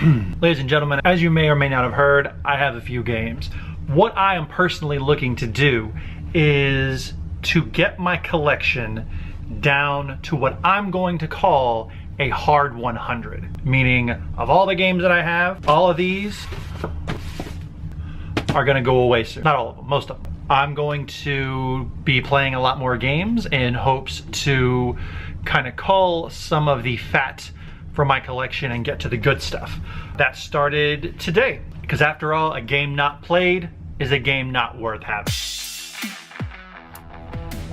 Ladies and gentlemen, as you may or may not have heard, I have a few games. What I am personally looking to do is to get my collection down to what I'm going to call a hard 100. Meaning, of all the games that I have, all of these are gonna go away soon. Not all of them, most of them. I'm going to be playing a lot more games in hopes to kind of cull some of the fat from my collection and get to the good stuff. That started today, because after all, a game not played is a game not worth having.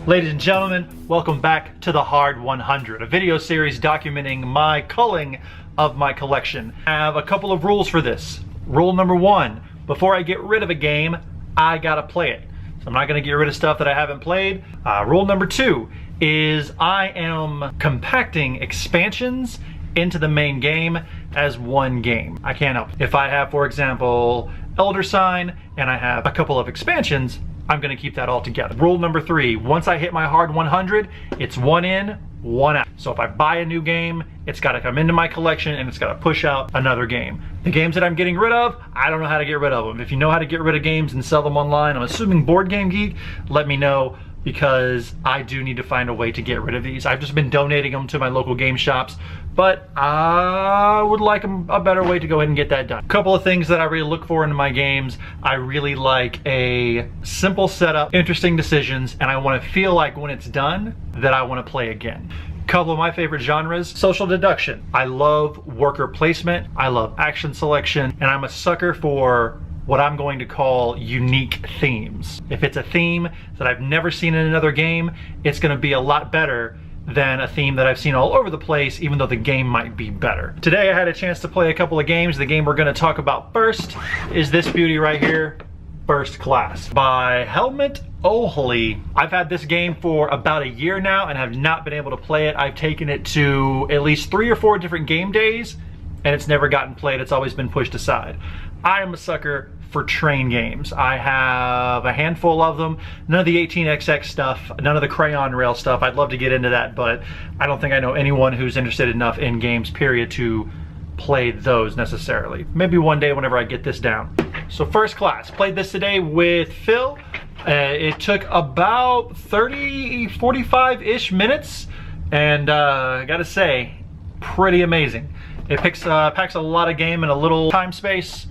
Ladies and gentlemen, welcome back to the Hard 100, a video series documenting my culling of my collection. I have a couple of rules for this. Rule number one, before I get rid of a game, I gotta play it. So I'm not gonna get rid of stuff that I haven't played. Rule number two is I am compacting expansions into the main game as one game. I can't help it. If I have, for example, Elder Sign and I have a couple of expansions, I'm gonna keep that all together. Rule number three, once I hit my hard 100, it's one in, one out. So if I buy a new game, it's gotta come into my collection and it's gotta push out another game. The games that I'm getting rid of, I don't know how to get rid of them. If you know how to get rid of games and sell them online, I'm assuming Board Game Geek, let me know, because I do need to find a way to get rid of these. I've just been donating them to my local game shops, but I would like a better way to go ahead and get that done. A couple of things that I really look for in my games. I really like a simple setup, interesting decisions, and I want to feel like when it's done that I want to play again. A couple of my favorite genres, social deduction. I love worker placement, I love action selection, and I'm a sucker for what I'm going to call unique themes. If it's a theme that I've never seen in another game, it's gonna be a lot better than a theme that I've seen all over the place, even though the game might be better. Today I had a chance to play a couple of games. The game we're gonna talk about first is this beauty right here, First Class by Helmut Oehli. I've had this game for about a year now and have not been able to play it. I've taken it to at least 3 or 4 different game days and it's never gotten played. It's always been pushed aside. I am a sucker for train games. I have a handful of them. None of the 18xx stuff, none of the crayon rail stuff. I'd love to get into that, but I don't think I know anyone who's interested enough in games, period, to play those necessarily. Maybe one day whenever I get this down. So First Class, played this today with Phil. It took about 30, 45-ish minutes, and I gotta say, pretty amazing. It packs a lot of game in a little time space.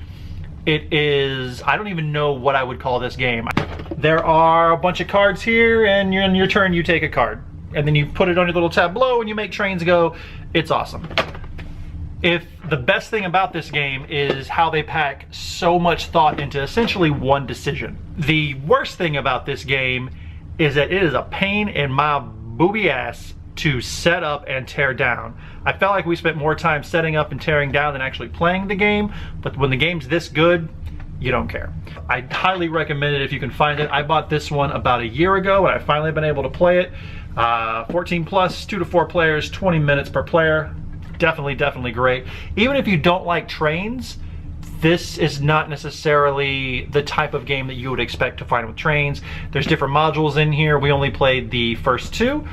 It is, I don't even know what I would call this game. There are a bunch of cards here, and in your turn you take a card. And then you put it on your little tableau and you make trains go. It's awesome. If the best thing about this game is how they pack so much thought into essentially one decision. The worst thing about this game is that it is a pain in my booby ass to set up and tear down. I felt like we spent more time setting up and tearing down than actually playing the game, but when the game's this good, you don't care. I highly recommend it if you can find it. I bought this one about a year ago and I finally been able to play it. 14 plus, 2 to 4 players, 20 minutes per player. Definitely great. Even if you don't like trains, this is not necessarily the type of game that you would expect to find with trains. There's different modules in here. We only played the first 2.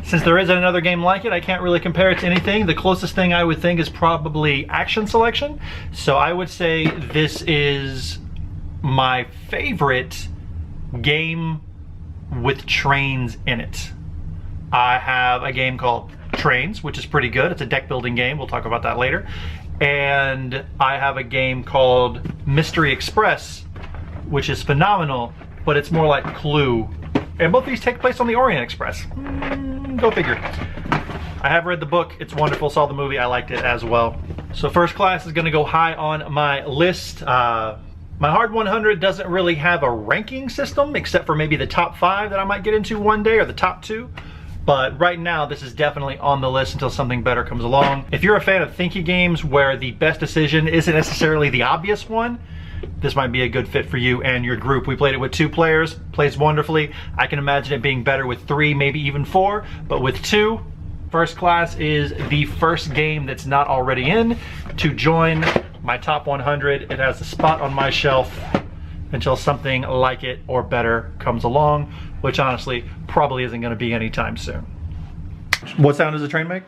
Since there isn't another game like it, I can't really compare it to anything. The closest thing I would think is probably action selection. So I would say this is my favorite game with trains in it. I have a game called Trains, which is pretty good. It's a deck building game. We'll talk about that later. And I have a game called Mystery Express, which is phenomenal, but it's more like Clue. And both these take place on the Orient Express. Go figure. I have read the book. It's wonderful. Saw the movie. I liked it as well. So First Class is going to go high on my list. My Hard 100 doesn't really have a ranking system, except for maybe the top 5 that I might get into one day, or the top 2. But right now, this is definitely on the list until something better comes along. If you're a fan of thinky games where the best decision isn't necessarily the obvious one, this might be a good fit for you and your group. We played it with 2 players, plays wonderfully. I can imagine it being better with 3, maybe even 4, but with 2, First Class is the first game that's not already in to join my top 100. It has a spot on my shelf until something like it or better comes along, which honestly probably isn't going to be anytime soon. What sound does the train make?